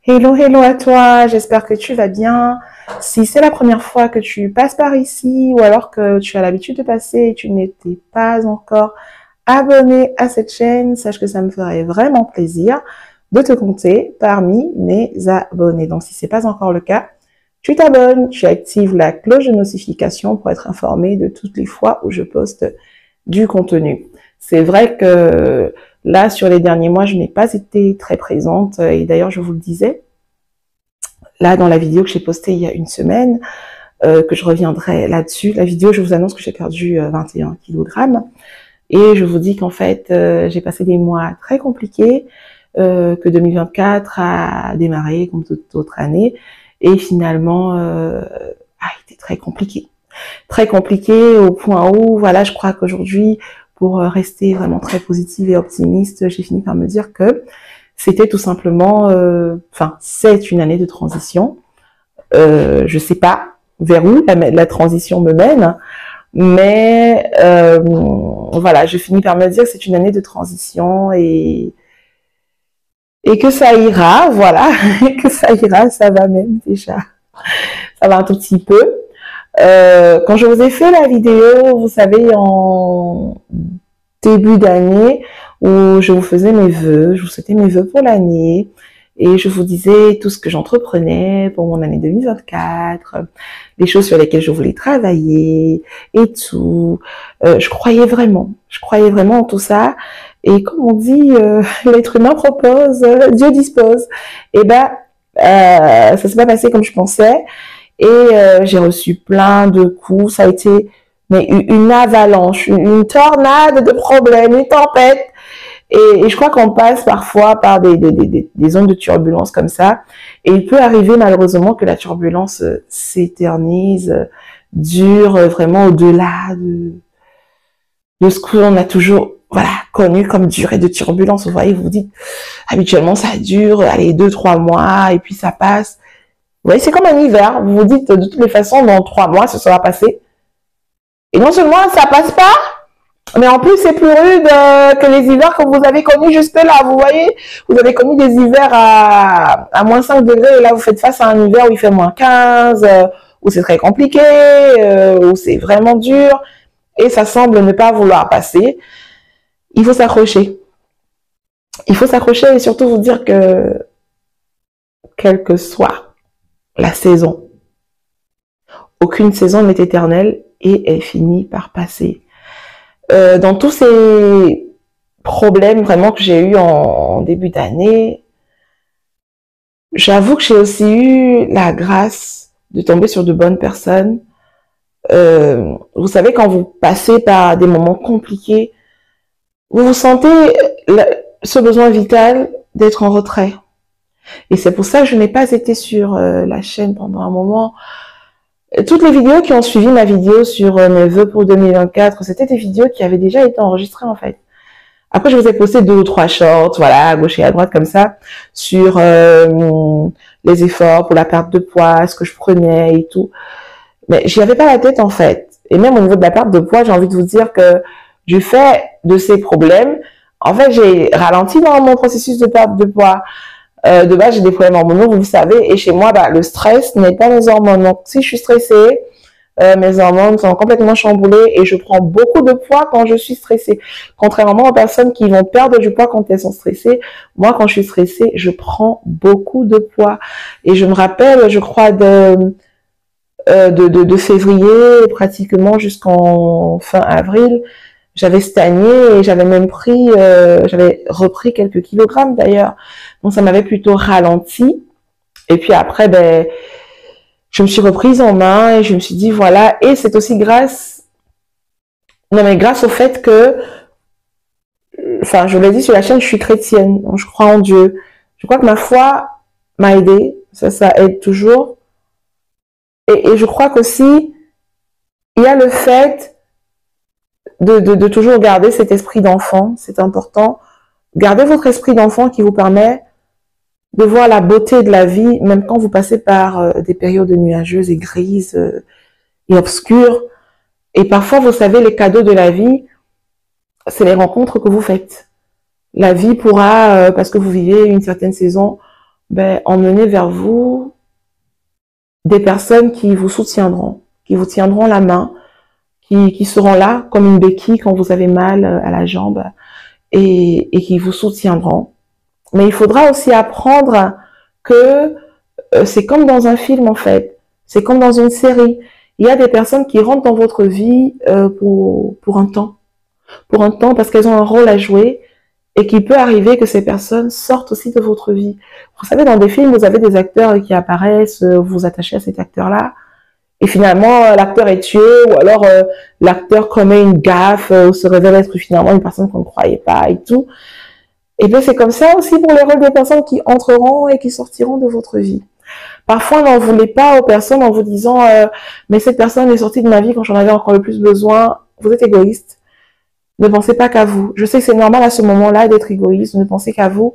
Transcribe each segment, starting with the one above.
Hello, hello à toi, j'espère que tu vas bien. Si c'est la première fois que tu passes par ici ou alors que tu as l'habitude de passer et tu n'étais pas encore abonné à cette chaîne, sache que ça me ferait vraiment plaisir de te compter parmi mes abonnés. Donc si ce n'est pas encore le cas, tu t'abonnes, tu actives la cloche de notification pour être informé de toutes les fois où je poste du contenu. C'est vrai que là, sur les derniers mois, je n'ai pas été très présente et d'ailleurs, je vous le disais, là, dans la vidéo que j'ai postée il y a une semaine, que je reviendrai là-dessus. La vidéo, je vous annonce que j'ai perdu 21 kg et je vous dis qu'en fait, j'ai passé des mois très compliqués, que 2024 a démarré comme toute autre année et finalement a été très compliqué. Très compliqué au point où, voilà, je crois qu'aujourd'hui, pour rester vraiment très positive et optimiste, j'ai fini par me dire que c'était tout simplement, c'est une année de transition. Je sais pas vers où la transition me mène, mais voilà, je finis par me dire que c'est une année de transition et que ça ira, voilà, que ça ira, ça va même déjà, ça va un tout petit peu. Quand je vous ai fait la vidéo, vous savez, en début d'année, où je vous faisais mes vœux, je vous souhaitais mes vœux pour l'année, et je vous disais tout ce que j'entreprenais pour mon année 2024, les choses sur lesquelles je voulais travailler, et tout. Je croyais vraiment en tout ça, et comme on dit, l'être humain propose, Dieu dispose. Et ça s'est pas passé comme je pensais, et j'ai reçu plein de coups, ça a été une avalanche, une tornade de problèmes, une tempête. Et je crois qu'on passe parfois par des zones de turbulence comme ça. Et il peut arriver malheureusement que la turbulence s'éternise, dure vraiment au-delà de ce qu'on a toujours connu comme durée de turbulence. Vous voyez, vous vous dites, habituellement ça dure, allez, 2-3 mois, et puis ça passe. Vous voyez, c'est comme un hiver. Vous vous dites, de toutes les façons, dans 3 mois, ce sera passé. Et non seulement ça passe pas, mais en plus c'est plus rude que les hivers que vous avez connus juste là. Vous voyez, vous avez connu des hivers à moins 5 degrés et là vous faites face à un hiver où il fait moins 15, où c'est très compliqué, où c'est vraiment dur et ça semble ne pas vouloir passer. Il faut s'accrocher. Il faut s'accrocher et surtout vous dire que quelle que soit la saison, aucune saison n'est éternelle et elle finit par passer. Dans tous ces problèmes vraiment que j'ai eu en début d'année, j'avoue que j'ai aussi eu la grâce de tomber sur de bonnes personnes. Vous savez, quand vous passez par des moments compliqués, vous sentez ce besoin vital d'être en retrait. Et c'est pour ça que je n'ai pas été sur la chaîne pendant un moment. Toutes les vidéos qui ont suivi ma vidéo sur mes vœux pour 2024, c'était des vidéos qui avaient déjà été enregistrées en fait. Après, je vous ai posté 2 ou 3 shorts, voilà, à gauche et à droite comme ça, sur les efforts pour la perte de poids, ce que je prenais et tout. Mais j'y avais pas la tête en fait. Et même au niveau de la perte de poids, j'ai envie de vous dire que du fait de ces problèmes, en fait, j'ai ralenti dans mon processus de perte de poids. De base, j'ai des problèmes hormonaux, vous le savez, et chez moi, le stress n'est pas mes hormones. Donc, si je suis stressée, mes hormones sont complètement chamboulées et je prends beaucoup de poids quand je suis stressée. Contrairement aux personnes qui vont perdre du poids quand elles sont stressées, moi, quand je suis stressée, je prends beaucoup de poids. Et je me rappelle, je crois, de février, pratiquement jusqu'en fin avril, j'avais stagné et j'avais même j'avais repris quelques kilogrammes d'ailleurs. Donc ça m'avait plutôt ralenti. Et puis après, je me suis reprise en main et je me suis dit voilà. Et c'est aussi grâce au fait que, je l'ai dit sur la chaîne, je suis chrétienne, donc je crois en Dieu. Je crois que ma foi m'a aidée. Ça aide toujours. Et je crois qu'aussi, il y a le fait de toujours garder cet esprit d'enfant, c'est important. Gardez votre esprit d'enfant qui vous permet de voir la beauté de la vie, même quand vous passez par des périodes nuageuses et grises et obscures. Et parfois, vous savez, les cadeaux de la vie, c'est les rencontres que vous faites. La vie pourra, parce que vous vivez une certaine saison, ben, emmener vers vous des personnes qui vous soutiendront, qui vous tiendront la main, qui seront là comme une béquille quand vous avez mal à la jambe et qui vous soutiendront. Mais il faudra aussi apprendre que c'est comme dans un film en fait, c'est comme dans une série. Il y a des personnes qui rentrent dans votre vie pour un temps parce qu'elles ont un rôle à jouer et qu'il peut arriver que ces personnes sortent aussi de votre vie. Vous savez, dans des films, vous avez des acteurs qui apparaissent, vous vous attachez à cet acteur-là, et finalement, l'acteur est tué, ou alors l'acteur commet une gaffe, ou se révèle être finalement une personne qu'on ne croyait pas et tout. Et bien, c'est comme ça aussi pour les rôles des personnes qui entreront et qui sortiront de votre vie. Parfois, n'en voulez pas aux personnes en vous disant mais cette personne est sortie de ma vie quand j'en avais encore le plus besoin. Vous êtes égoïste. Ne pensez pas qu'à vous. Je sais que c'est normal à ce moment-là d'être égoïste, ne pensez qu'à vous.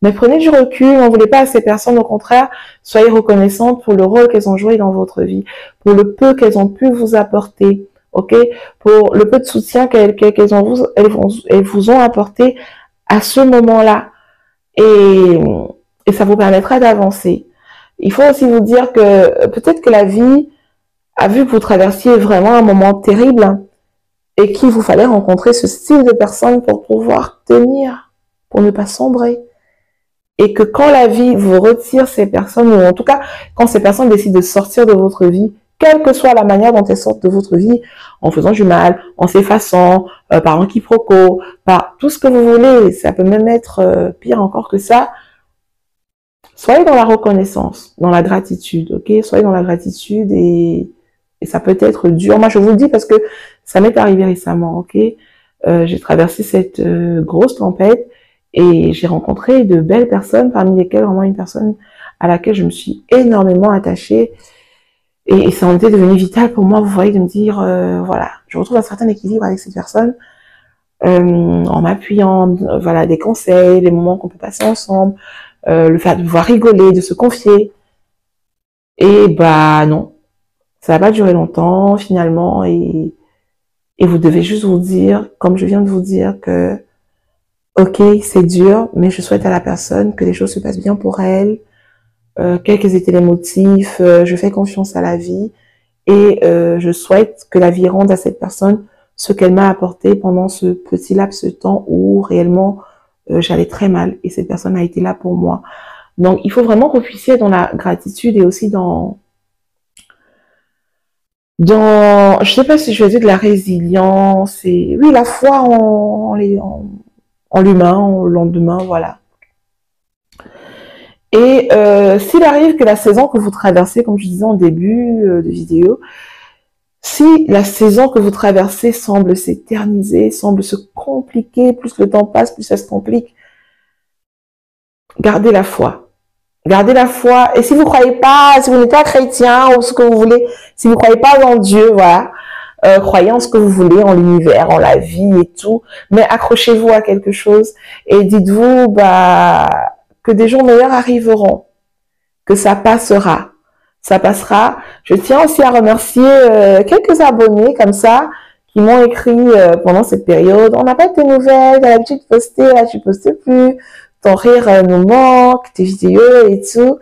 Mais prenez du recul, n'en voulez pas à ces personnes. Au contraire, soyez reconnaissantes pour le rôle qu'elles ont joué dans votre vie, pour le peu qu'elles ont pu vous apporter, ok, pour le peu de soutien elles vous ont apporté à ce moment-là. Et ça vous permettra d'avancer. Il faut aussi vous dire que peut-être que la vie a vu que vous traversiez vraiment un moment terrible et qu'il vous fallait rencontrer ce style de personne pour pouvoir tenir, pour ne pas sombrer. Et que quand la vie vous retire ces personnes, ou en tout cas, quand ces personnes décident de sortir de votre vie, quelle que soit la manière dont elles sortent de votre vie, en faisant du mal, en s'effaçant, par un quiproquo, par tout ce que vous voulez, ça peut même être pire encore que ça, soyez dans la reconnaissance, dans la gratitude, ok? Soyez dans la gratitude et ça peut être dur. Moi, je vous le dis parce que ça m'est arrivé récemment, ok? J'ai traversé cette grosse tempête et j'ai rencontré de belles personnes, parmi lesquelles vraiment une personne à laquelle je me suis énormément attachée. Et ça en était devenu vital pour moi, vous voyez, de me dire, voilà, je retrouve un certain équilibre avec cette personne, en m'appuyant, voilà, des conseils, les moments qu'on peut passer ensemble, le fait de pouvoir rigoler, de se confier. Et bah non, ça va pas durer longtemps finalement et vous devez juste vous dire, comme je viens de vous dire, que ok, c'est dur, mais je souhaite à la personne que les choses se passent bien pour elle, quels qu'ils étaient les motifs, je fais confiance à la vie et je souhaite que la vie rende à cette personne ce qu'elle m'a apporté pendant ce petit laps de temps où réellement j'allais très mal et cette personne a été là pour moi. Donc il faut vraiment que vous puissiez être dans la gratitude et aussi dans je sais pas si je vais dire de la résilience et oui la foi en l'humain, en le lendemain, voilà. Et s'il arrive que la saison que vous traversez, comme je disais en début de vidéo, si la saison que vous traversez semble s'éterniser, semble se compliquer, plus le temps passe, plus ça se complique, gardez la foi. Gardez la foi. Et si vous croyez pas, si vous n'êtes pas chrétien ou ce que vous voulez, si vous croyez pas en Dieu, voilà, croyez en ce que vous voulez, en l'univers, en la vie et tout, mais accrochez-vous à quelque chose et dites-vous bah que des jours meilleurs arriveront, que ça passera. Ça passera. Je tiens aussi à remercier quelques abonnés comme ça qui m'ont écrit pendant cette période. On n'a pas de tes nouvelles, t'as l'habitude de poster, là tu postes plus, ton rire nous manque, tes vidéos et tout.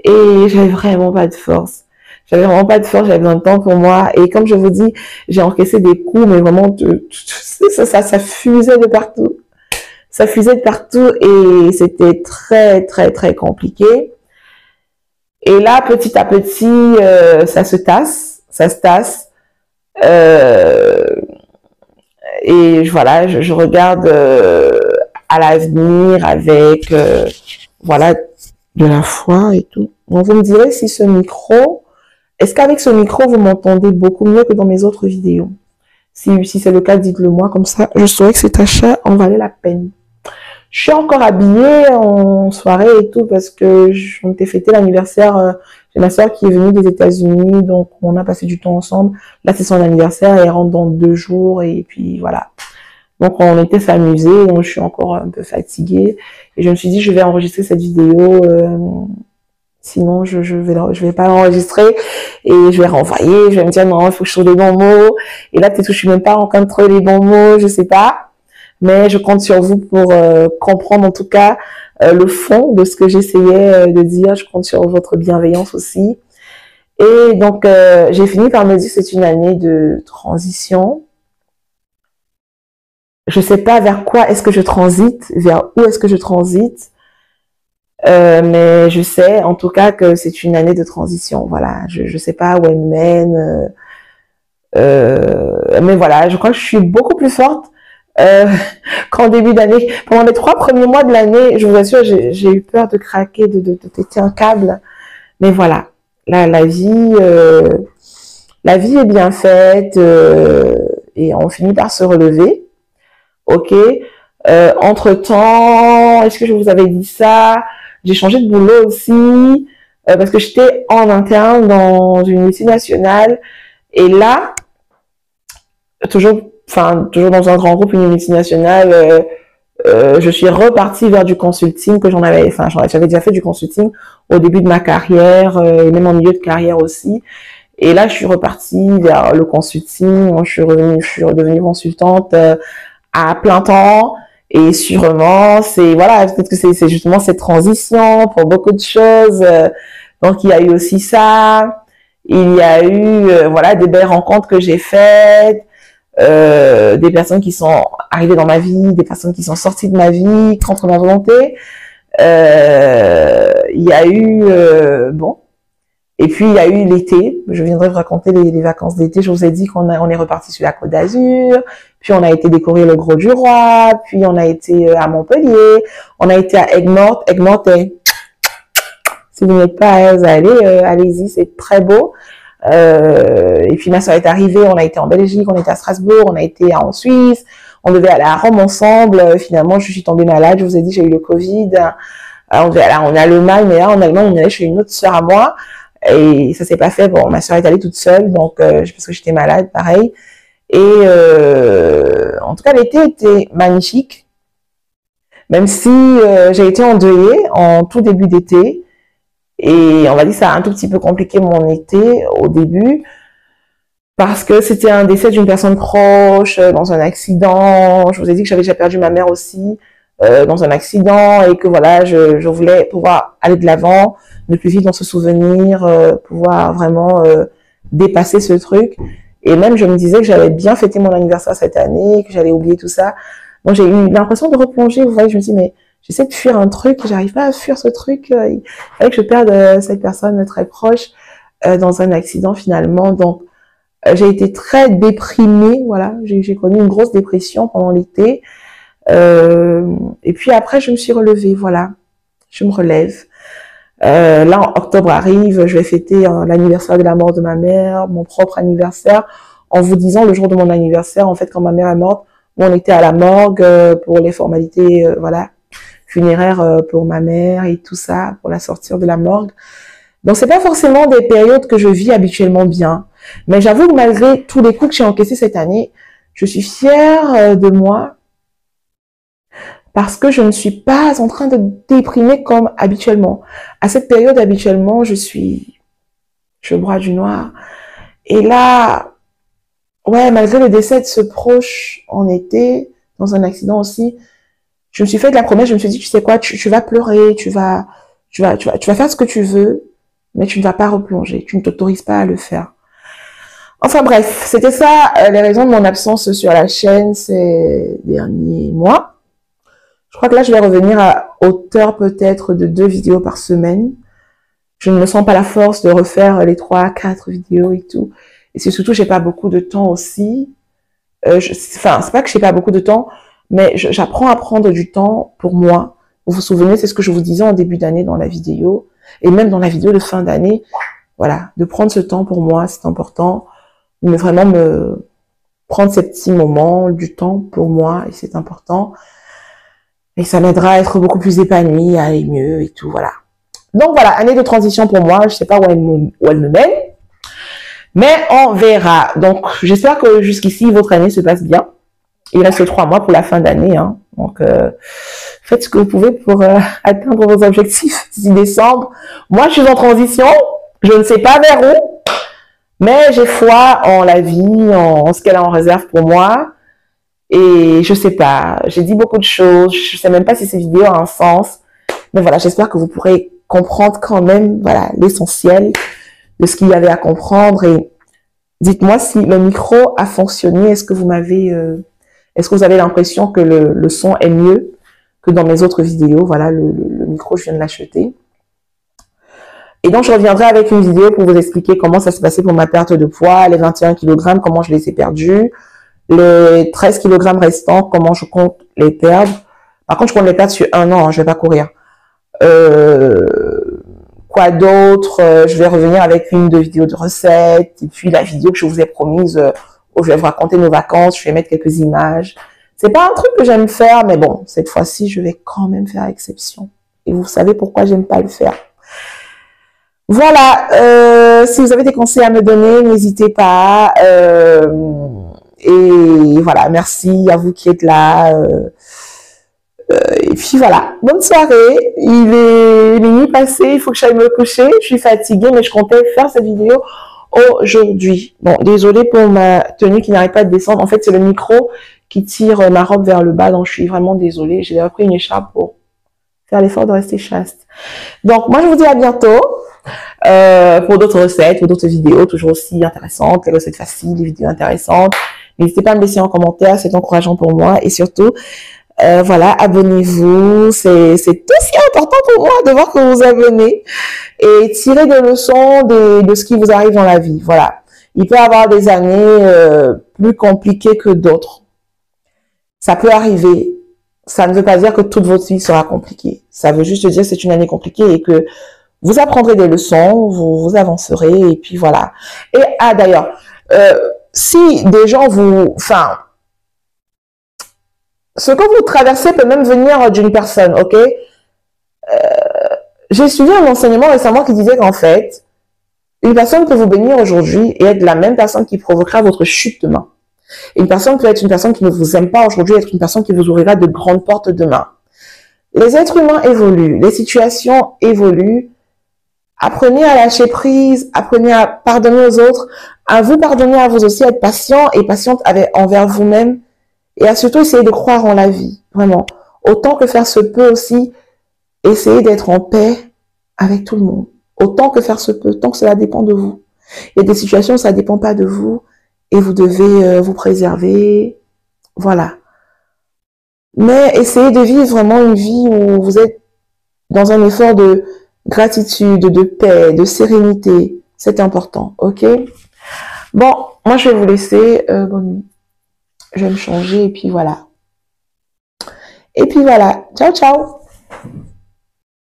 Et j'avais vraiment pas de force. J'avais vraiment pas de force, j'avais besoin de temps pour moi. Et comme je vous dis, j'ai encaissé des coups, mais vraiment, ça fusait de partout. Ça fusait de partout et c'était très, très, très compliqué. Et là, petit à petit, ça se tasse. Et voilà, je regarde à l'avenir avec, voilà, de la foi et tout. Donc, vous me direz si ce micro, est-ce qu'avec ce micro, vous m'entendez beaucoup mieux que dans mes autres vidéos? Si c'est le cas, dites-le moi, comme ça, je saurais que cet achat en valait la peine. Je suis encore habillée en soirée et tout parce que on était fêté l'anniversaire. J'ai ma soeur qui est venue des États-Unis, donc on a passé du temps ensemble. Là, c'est son anniversaire, elle rentre dans 2 jours et puis voilà. Donc on était s'amuser, donc je suis encore un peu fatiguée et je me suis dit je vais enregistrer cette vidéo. Sinon, je vais pas l'enregistrer et je vais renvoyer. Je vais me dire non, il faut que je trouve les bons mots. Et là, peut-être que je suis même pas en train de trouver les bons mots, je sais pas. mais je compte sur vous pour comprendre en tout cas le fond de ce que j'essayais de dire. Je compte sur votre bienveillance aussi. Et donc, j'ai fini par me dire que c'est une année de transition. Je sais pas vers quoi est-ce que je transite, vers où est-ce que je transite, mais je sais en tout cas que c'est une année de transition. Voilà, je sais pas où elle mène, mais voilà, je crois que je suis beaucoup plus forte qu'en début d'année. Pendant les 3 premiers mois de l'année, je vous assure, j'ai eu peur de craquer, de péter un câble. Mais voilà, la vie est bien faite et on finit par se relever. Ok. Entre-temps, est-ce que je vous avais dit ça? J'ai changé de boulot aussi parce que j'étais en interne dans une multinationale et là, toujours dans un grand groupe, une multinationale, je suis repartie vers du consulting que j'avais déjà fait du consulting au début de ma carrière et même en milieu de carrière aussi. Et là, je suis repartie vers le consulting. Je suis redevenue consultante à plein temps. Et sûrement, peut-être que c'est justement cette transition pour beaucoup de choses. Donc, il y a eu aussi ça. Il y a eu, des belles rencontres que j'ai faites. Des personnes qui sont arrivées dans ma vie, des personnes qui sont sorties de ma vie contre ma volonté. Il y a eu et puis il y a eu l'été. Je viendrai vous raconter les vacances d'été. Je vous ai dit on est reparti sur la Côte d'Azur, puis on a été découvrir le Gros du Roi, puis on a été à Montpellier, on a été à Aigues-Mortes. Aigues-Mortes, si vous n'êtes pas à allez-y, c'est très beau. Et puis ma soeur est arrivée, on a été en Belgique, on était à Strasbourg, on a été en Suisse, on devait aller à Rome ensemble. Finalement, je suis tombée malade, je vous ai dit, j'ai eu le Covid. On devait aller en Allemagne, mais là, en Allemagne, on est allé chez une autre sœur à moi. Et ça s'est pas fait. Bon, ma soeur est allée toute seule, donc parce que j'étais malade, pareil. Et en tout cas, l'été était magnifique, même si j'ai été endeuillée en tout début d'été. Et on va dire que ça a un tout petit peu compliqué mon été au début parce que c'était un décès d'une personne proche dans un accident. Je vous ai dit que j'avais déjà perdu ma mère aussi dans un accident et que voilà, je voulais pouvoir aller de l'avant, ne plus vivre dans ce souvenir, pouvoir vraiment dépasser ce truc. Et même, je me disais que j'allais bien fêter mon anniversaire cette année, que j'allais oublier tout ça. Donc, j'ai eu l'impression de replonger. Vous voyez, je me dis, mais j'essaie de fuir un truc, j'arrive pas à fuir ce truc. Il fallait que je perde cette personne très proche dans un accident finalement. Donc, j'ai été très déprimée. Voilà, j'ai connu une grosse dépression pendant l'été. Et puis après, je me suis relevée. Voilà, je me relève. Là, en octobre arrive, je vais fêter l'anniversaire de la mort de ma mère, mon propre anniversaire, en vous disant le jour de mon anniversaire, en fait, quand ma mère est morte, on était à la morgue pour les formalités, funéraires pour ma mère et tout ça, pour la sortir de la morgue. Donc, c'est pas forcément des périodes que je vis habituellement bien. Mais j'avoue que malgré tous les coups que j'ai encaissés cette année, je suis fière de moi parce que je ne suis pas en train de déprimer comme habituellement. À cette période, habituellement, je broie du noir. Et là, malgré le décès de ce proche en été, dans un accident aussi, je me suis fait de la promesse, je me suis dit, tu sais quoi, tu vas pleurer, tu vas faire ce que tu veux, mais tu ne vas pas replonger, tu ne t'autorises pas à le faire. Enfin bref, c'était ça les raisons de mon absence sur la chaîne ces derniers mois. Je crois que là, je vais revenir à hauteur peut-être de 2 vidéos par semaine. Je ne me sens pas la force de refaire les 3, 4 vidéos et tout. Et c'est surtout, j'ai pas beaucoup de temps aussi. C'est pas que j'ai pas beaucoup de temps, mais j'apprends à prendre du temps pour moi. Vous vous souvenez, c'est ce que je vous disais en début d'année dans la vidéo, et même dans la vidéo de fin d'année. Voilà, de prendre ce temps pour moi, c'est important. Mais vraiment me prendre ces petits moments, du temps pour moi, et c'est important. Et ça m'aidera à être beaucoup plus épanouie, à aller mieux et tout, voilà. Donc voilà, année de transition pour moi, je sais pas où elle me mène, mais on verra. Donc j'espère que jusqu'ici, votre année se passe bien. Il reste 3 mois pour la fin d'année, hein. Donc faites ce que vous pouvez pour atteindre vos objectifs d'ici décembre. Moi, je suis en transition, je ne sais pas vers où, mais j'ai foi en la vie, en ce qu'elle a en réserve pour moi. Et je sais pas, j'ai dit beaucoup de choses, je sais même pas si cette vidéo a un sens. Mais voilà, j'espère que vous pourrez comprendre quand même, voilà, l'essentiel de ce qu'il y avait à comprendre. Et dites-moi si le micro a fonctionné. Est-ce que vous avez l'impression que le son est mieux que dans mes autres vidéos? Voilà, le micro, je viens de l'acheter. Et donc, je reviendrai avec une vidéo pour vous expliquer comment ça s'est passé pour ma perte de poids, les 21 kg, comment je les ai perdus, les 13 kg restants, comment je compte les perdre. Par contre, je compte les perdre sur un an, hein, je vais pas courir. Quoi d'autre? Je vais revenir avec une de vidéos de recettes, et puis la vidéo que je vous ai promise, où je vais vous raconter nos vacances, je vais mettre quelques images. C'est pas un truc que j'aime faire, mais bon, cette fois-ci, je vais quand même faire exception. Et vous savez pourquoi j'aime pas le faire. Voilà, si vous avez des conseils à me donner, n'hésitez pas. Et voilà, merci à vous qui êtes là. Et puis voilà, bonne soirée. Il est minuit passé, il faut que j'aille me coucher. Je suis fatiguée, mais je comptais faire cette vidéo aujourd'hui. Bon, désolée pour ma tenue qui n'arrête pas de descendre. En fait, c'est le micro qui tire ma robe vers le bas, donc je suis vraiment désolée. J'ai repris une écharpe pour faire l'effort de rester chaste. Donc, moi, je vous dis à bientôt pour d'autres recettes, pour d'autres vidéos, toujours aussi intéressantes, les recettes faciles, les vidéos intéressantes. N'hésitez pas à me laisser en commentaire, c'est encourageant pour moi. Et surtout, voilà, abonnez-vous. C'est aussi important pour moi de voir que vous vous abonnez et tirer des leçons de ce qui vous arrive dans la vie. Voilà. Il peut y avoir des années plus compliquées que d'autres. Ça peut arriver. Ça ne veut pas dire que toute votre vie sera compliquée. Ça veut juste dire que c'est une année compliquée et que vous apprendrez des leçons, vous avancerez et puis voilà. Et d'ailleurs, si des gens ce que vous traversez peut même venir d'une personne, ok? J'ai suivi un enseignement récemment qui disait qu'en fait, une personne peut vous bénir aujourd'hui et être la même personne qui provoquera votre chute demain. Une personne peut être une personne qui ne vous aime pas aujourd'hui, être une personne qui vous ouvrira de grandes portes demain. Les êtres humains évoluent, les situations évoluent. Apprenez à lâcher prise, apprenez à pardonner aux autres, à vous pardonner à vous aussi, à être patient et patiente envers vous-même et à surtout essayer de croire en la vie, vraiment. Autant que faire se peut aussi, essayez d'être en paix avec tout le monde. Autant que faire se peut, tant que cela dépend de vous. Il y a des situations où ça ne dépend pas de vous et vous devez vous préserver. Voilà. Mais essayez de vivre vraiment une vie où vous êtes dans un effort de gratitude, de paix, de sérénité. C'est important, ok? Bon, moi je vais vous laisser. Bonne nuit. Je vais me changer et puis voilà. Et puis voilà. Ciao, ciao!